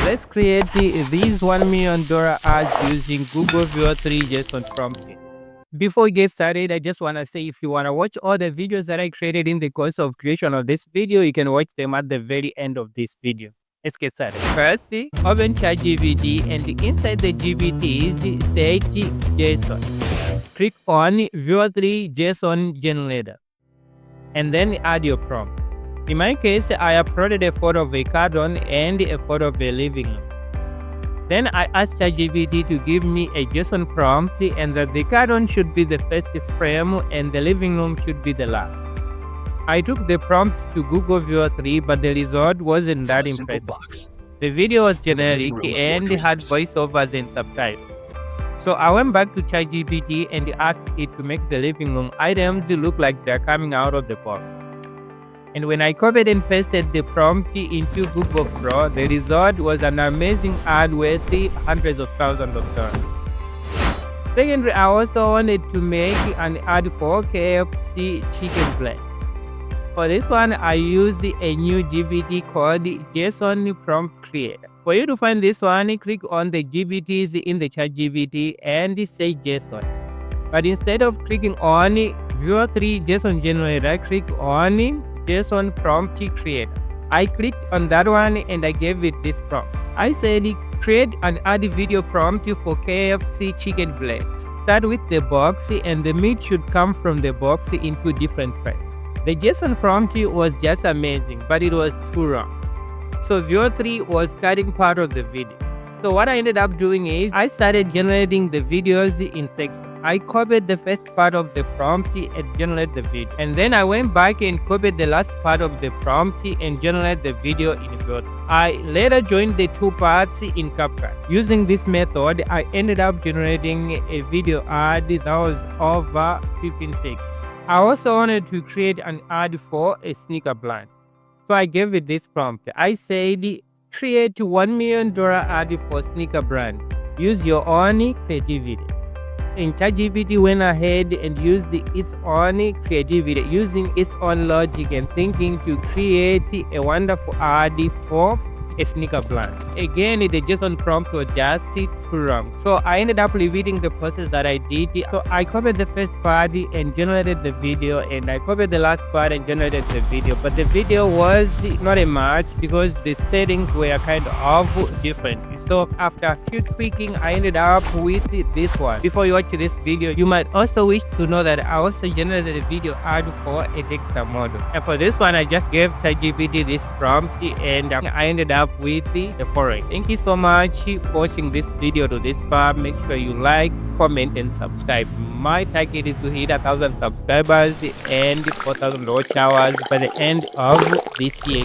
let's create these $1 million ads using Google Veo 3 Json prompt. Before we get started, I just want to say if you want to watch all the videos that I created in the course of creation of this video, you can watch them at the very end of this video. Let's get started. First, open ChatGPT and inside the GPTs, say JSON. Click on Veo 3 JSON generator and then add your prompt. In my case, I uploaded a photo of a garden and a photo of a living room. Then I asked ChatGPT to give me a JSON prompt and that the garden should be the first frame and the living room should be the last. I took the prompt to Google Veo 3, but the result wasn't that impressive. The video was generic and had voiceovers and subtitles. So I went back to ChatGPT and asked it to make the living room items look like they're coming out of the box. And when I copied and pasted the prompt into Google Pro, the result was an amazing ad worth hundreds of thousands of dollars. Secondly, I also wanted to make an ad for KFC chicken plate. For this one, I used a new GPT called Json Prompt Creator. For you to find this one, click on the GPTs in the ChatGPT and say JSON. But instead of clicking on Veo 3 JSON Generator, click on JSON Prompt Creator. I clicked on that one and I gave it this prompt. I said create an ad video prompt for KFC chicken breasts. Start with the box and the meat should come from the box into different frames. The JSON prompt was just amazing, but it was too long. So Veo 3 was cutting part of the video. So what I ended up doing is I started generating the videos in sections. I copied the first part of the prompt and generated the video. And then I went back and copied the last part of the prompt and generated the video in Veo 3. I later joined the two parts in CapCut. Using this method, I ended up generating a video ad that was over 15 seconds. I also wanted to create an ad for a sneaker brand. So I gave it this prompt. I said, create $1 million ad for sneaker brand. Use your own creativity. And ChatGPT went ahead and used its own creativity, using its own logic and thinking to create a wonderful ad for a sneaker brand. Again, the JSON prompt was just too long. So I ended up repeating the process that I did. So I copied the first part and generated the video, and I copied the last part and generated the video. But the video was not a match because the settings were kind of different. So after a few tweaking, I ended up with this one. Before you watch this video, you might also wish to know that I also generated a video ad for a Alexa model. And for this one, I just gave ChatGPT this prompt and I ended up with the following. Thank you so much for watching this video to this part. Make sure you like, comment and subscribe. My target is to hit 1,000 subscribers and 4,000 watch hours by the end of this year.